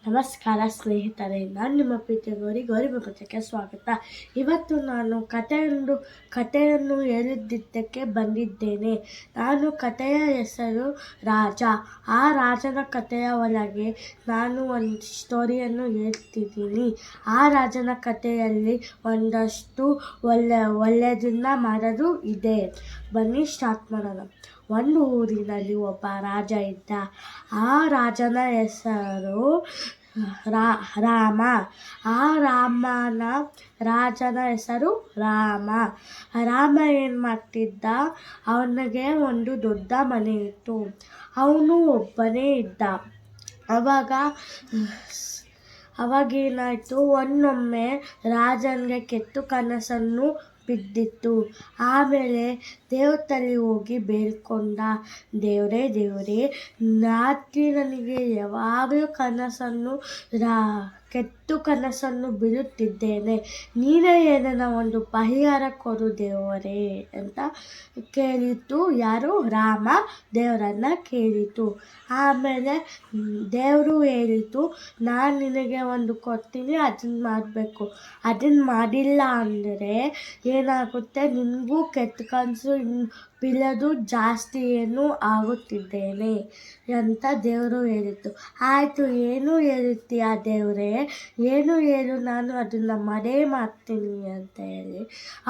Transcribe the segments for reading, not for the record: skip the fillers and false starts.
ನಮಸ್ಕಾರ ಸ್ನೇಹಿತರೆ, ನಾನು ನಿಮ್ಮ ಪ್ರೀತಿಯ ಗೌರಿ ಪ್ರಪಂಚಕ್ಕೆ ಸ್ವಾಗತ. ಇವತ್ತು ನಾನು ಕಥೆಯನ್ನು ಹೇಳಿದ್ದಕ್ಕೆ ಬಂದಿದ್ದೇನೆ. ಕಥೆಯ ಹೆಸರು ರಾಜ. ಆ ರಾಜನ ಕಥೆಯ ಒಳಗೆ ನಾನು ಒಂದು ಸ್ಟೋರಿಯನ್ನು ಹೇಳ್ತಿದ್ದೀನಿ. ಆ ರಾಜನ ಕಥೆಯಲ್ಲಿ ಒಂದಷ್ಟು ಒಳ್ಳೆಯದನ್ನ ಮಾಡೋದು ಇದೆ. ಬನ್ನಿ ಸ್ಟಾರ್ಟ್ ಮಾಡೋಣ. ಒಂದು ಊರಿನಲ್ಲಿ ಒಬ್ಬ ರಾಜ ಇದ್ದ. ಆ ರಾಜನ ಹೆಸರು ರಾಮ. ಆ ರಾಜನ ಹೆಸರು ರಾಮ. ರಾಮ ಏನು ಮಾಡ್ತಿದ್ದ, ಅವನಿಗೆ ಒಂದು ದೊಡ್ಡ ಮನೆ ಇತ್ತು. ಅವನು ಒಬ್ಬನೇ ಇದ್ದ. ಅವಾಗೇನಾಯಿತು, ಒಮ್ಮೊಮ್ಮೆ ರಾಜನಿಗೆ ಕೆಟ್ಟ ಕನಸನ್ನು ಬಿದ್ದಿತ್ತು. ಆಮೇಲೆ ದೇವತಲ್ಲಿ ಹೋಗಿ ಬೇಡ್ಕೊಂಡ, ದೇವರೇ ರಾತ್ರಿ ನನಗೆ ಯಾವಾಗಲೂ ಕೆಟ್ಟ ಕನಸನ್ನು ಬೀಳುತ್ತಿದ್ದೇನೆ. ನೀನೇ ಏನನ್ನ ಒಂದು ಪರಿಹಾರ ಕೊಡು ದೇವರೇ ಅಂತ ಕೇಳಿತು. ಯಾರು? ರಾಮ ದೇವರನ್ನ ಕೇಳಿತು. ಆಮೇಲೆ ದೇವರು ಹೇಳಿತು, ನಾನು ನಿನಗೆ ಒಂದು ಕೊಡ್ತೀನಿ, ಅದನ್ನ ಮಾಡಬೇಕು. ಅದನ್ನ ಮಾಡಿಲ್ಲ ಅಂದರೆ ಏನಾಗುತ್ತೆ, ನಿನಗೂ ಕೆಟ್ಟ ಕನಸು ಬೀಳೋದು ಜಾಸ್ತಿ ಆಗುತ್ತಿದ್ದೇನೆ ಅಂತ ದೇವರು ಹೇಳಿತು. ಆಯಿತು, ಏನು ಹೇಳುತ್ತೀಯ ದೇವರೇ, ಏನು ಹೇಳು, ನಾನು ಅದನ್ನು ಮಾಡೇ ಮಾಡ್ತೀನಿ ಅಂತ ಹೇಳಿ.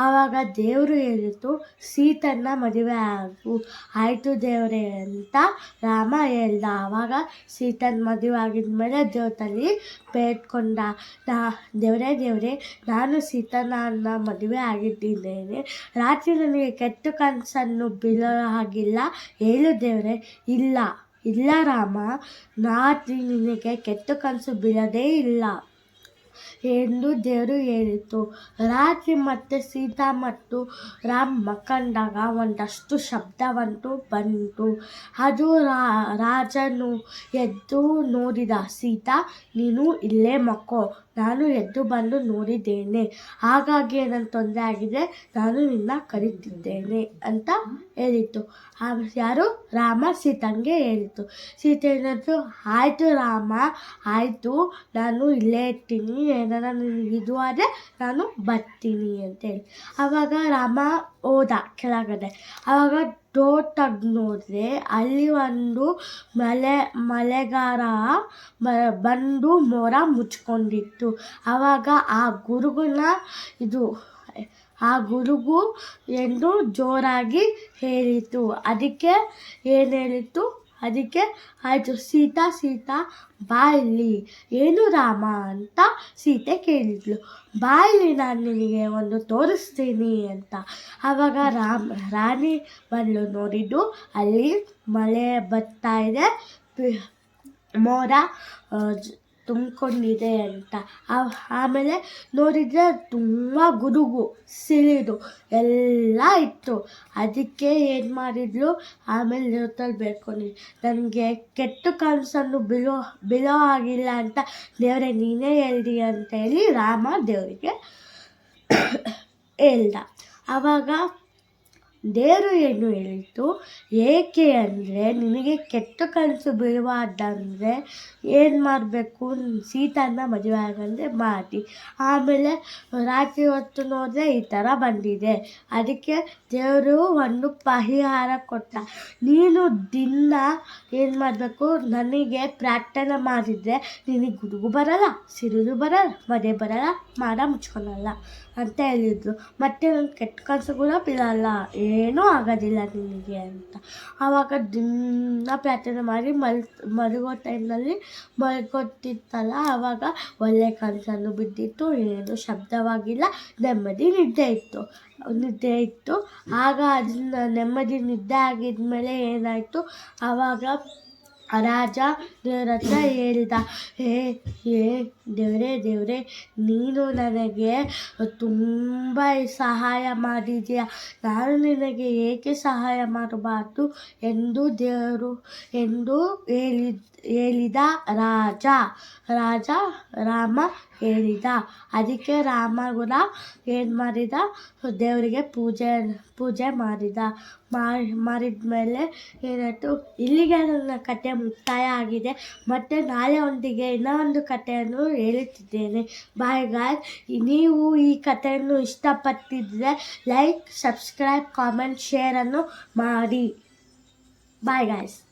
ಆವಾಗ ದೇವರು ಹೇಳಿತು, ಸೀತನ್ನ ಮದುವೆ ಆಗು. ಆಯಿತು ದೇವರೇ ಅಂತ ರಾಮ ಹೇಳ್ದ. ಆವಾಗ ಸೀತನ ಮದುವೆ ಆಗಿದ್ಮೇಲೆ ದೇವತಲ್ಲಿ ಬೇಡ್ಕೊಂಡ, ದೇವರೇ ನಾನು ಸೀತನ ಮದುವೆ ಆಗಿದ್ದೇನೆ. ರಾತ್ರಿ ನನಗೆ ಕೆಟ್ಟ ಕನಸನ್ನು ಬೀಳೋ ಹಾಗಿಲ್ಲ, ಹೇಳು ದೇವರೇ. ಇಲ್ಲ ರಾಮ, ರಾತ್ರಿ ನಿನಗೆ ಕೆಟ್ಟ ಕನಸು ಬೀಳೋದೇ ಇಲ್ಲ ಎಂದು ದೇವರು ಹೇಳಿತು. ರಾತ್ರಿ ಮತ್ತೆ ಸೀತಾ ಮತ್ತು ರಾಮ್ ಮಕ್ಕಂಡಾಗ ಒಂದಷ್ಟು ಶಬ್ದವಂತೂ ಬಂತು. ಅದು ರಾಜನು ಎದ್ದು ನೋಡಿದ. ಸೀತಾ, ನೀನು ಇಲ್ಲೇ ಮಕ್ಕೋ, ನಾನು ಎದ್ದು ಬಂದು ನೋಡಿದ್ದೇನೆ. ಹಾಗಾಗಿ ನನ್ನ ತೊಂದರೆ ಆಗಿದೆ, ನಾನು ನಿನ್ನ ಕರೀತಿದ್ದೇನೆ ಅಂತ ಹೇಳಿತು. ಯಾರು? ರಾಮ ಸೀತಂಗೆ ಹೇಳಿತು. ಸೀತೆ ಏನಾದ್ರು, ಆಯಿತು ರಾಮ, ಆಯಿತು, ನಾನು ಇಲ್ಲೇ ಇರ್ತೀನಿ, ಏನಾರ ಇದು ಆದರೆ ನಾನು ಬರ್ತೀನಿ ಅಂತೇಳಿ. ಆವಾಗ ರಾಮ ಹೋದ ಕೆಳಗಡೆ. ಆವಾಗ ಡೋರ್ ತೆಗ್ದು ನೋಡಿದ್ರೆ ಅಲ್ಲಿ ಒಂದು ಮಳೆಗಾರ ಬಂದು ಮೋಡ ಮುಚ್ಕೊಂಡಿತ್ತು. ಆವಾಗ ಆ ಗುರುಗು ಎಂದು ಜೋರಾಗಿ ಹೇಳಿತು. ಅದಕ್ಕೆ ಏನು ಹೇಳಿತು? ಅದಕ್ಕೆ ಆಯಿತು, ಸೀತಾ ಬಾ ಇಲ್ಲಿ. ಏನು ರಾಮ ಅಂತ ಸೀತೆ ಕೇಳಿದ್ಲು. ಬಾ ಇಲ್ಲಿ, ನಾನು ನಿನಗೆ ಒಂದು ತೋರಿಸ್ತೀನಿ ಅಂತ. ಆವಾಗ ರಾಣಿ ಬಂದು ನೋಡಿದ್ದು, ಅಲ್ಲಿ ಮಳೆ ಬರ್ತಾ ಇದೆ, ಮೋಡ ತುಂಬಿಕೊಂಡಿದೆ ಅಂತ. ಆಮೇಲೆ ನೋಡಿದರೆ ತುಂಬ ಗುಡುಗು ಸಿಡಿದು ಎಲ್ಲ ಇತ್ತು. ಅದಕ್ಕೆ ಏನು ಮಾಡಿದ್ಲು, ಆಮೇಲೆ ದೇವತಲ್ಲಿ ಬೇಡ್ಕೊಂಡಿದ್ಲು, ನನಗೆ ಕೆಟ್ಟ ಕನಸನ್ನು ಬೀಳೋ ಆಗಿಲ್ಲ ಅಂತ ದೇವರೇ ನೀನೇ ಹೇಳ್ದಿ ಅಂತೇಳಿ ರಾಮ ದೇವರಿಗೆ ಹೇಳ್ದ. ಆವಾಗ ದೇವರು ಏನು ಹೇಳಿತು, ಏಕೆ ಅಂದರೆ ನಿನಗೆ ಕೆಟ್ಟ ಕನಸು ಬೀಳಬಾರ್ದಂದರೆ ಏನು ಮಾಡಬೇಕು, ಸೀತನ್ನ ಮದುವೆ ಆಗಂದರೆ ಮಾಡಿ. ಆಮೇಲೆ ರಾತ್ರಿ ಹೊತ್ತು ನೋಡಿದ್ರೆ ಈ ಥರ ಬಂದಿದೆ. ಅದಕ್ಕೆ ದೇವರು ಒಂದು ಪರಿಹಾರ ಕೊಟ್ಟ. ನೀನು ದಿನ ಏನು ಮಾಡಬೇಕು, ನನಗೆ ಪ್ರಾರ್ಥನೆ ಮಾಡಿದರೆ ನಿನಗೆ ಗುಡುಗು ಬರಲ್ಲ, ಸಿಡಿಲು ಬರಲ್ಲ, ಮಳೆ ಬರಲ್ಲ, ಮಾಡ ಮುಚ್ಕೊಳಲ್ಲ ಅಂತ ಹೇಳಿದ್ರು. ಮತ್ತು ನನ್ನ ಕೆಟ್ಟ ಕನಸು ಕೂಡ ಬೀಳಲ್ಲ, ಏನೂ ಆಗೋದಿಲ್ಲ ನಿನಗೆ ಅಂತ. ಆವಾಗ ದಿನ ಪ್ರಾರ್ಥನೆ ಮಾಡಿ ಮಲಗೋ ಟೈಮ್ನಲ್ಲಿ ಮಲ್ಕೊತಿತ್ತಲ್ಲ, ಆವಾಗ ಒಳ್ಳೆ ಕನಸನ್ನು ಬಿದ್ದಿತ್ತು, ಏನು ಶಬ್ದವಾಗಿಲ್ಲ, ನೆಮ್ಮದಿ ನಿದ್ದೆ ಇತ್ತು. ಆಗ ಅದನ್ನ ನೆಮ್ಮದಿ ನಿದ್ದೆ ಆಗಿದ್ಮೇಲೆ ಏನಾಯಿತು, ಆವಾಗ ರಾಜ ದೇವ್ರ ಹತ್ರ ಹೇಳಿದ, ದೇವರೇ ನೀನು ನನಗೆ ತುಂಬ ಸಹಾಯ ಮಾಡಿದೀಯ, ನಾನು ನಿನಗೆ ಏಕೆ ಸಹಾಯ ಮಾಡಬಾರ್ದು ಎಂದು ಹೇಳಿದ ರಾಮ ಹೇಳಿದ. ಅದಕ್ಕೆ ರಾಮ ಕೂಡ ಏನು ಮಾಡಿದ, ದೇವರಿಗೆ ಪೂಜೆ ಮಾಡಿದ. ಮಾಡಿದ ಮೇಲೆ ಏನಾಯಿತು, ಇಲ್ಲಿಗೆ ನನ್ನ ಕತೆ ಮುಕ್ತಾಯ ಆಗಿದೆ. ಮತ್ತು ನಾಳೆ ಒಂದಿಗೆ ಇನ್ನೂ ಒಂದು ಕಥೆಯನ್ನು ಹೇಳುತ್ತಿದ್ದೇನೆ. Bye guys. ನೀವು ಈ ಕಥೆಯನ್ನು ಇಷ್ಟಪಟ್ಟಿದ್ದರೆ ಲೈಕ್, ಸಬ್ಸ್ಕ್ರೈಬ್, ಕಾಮೆಂಟ್, ಶೇರನ್ನು ಮಾಡಿ. Bye guys.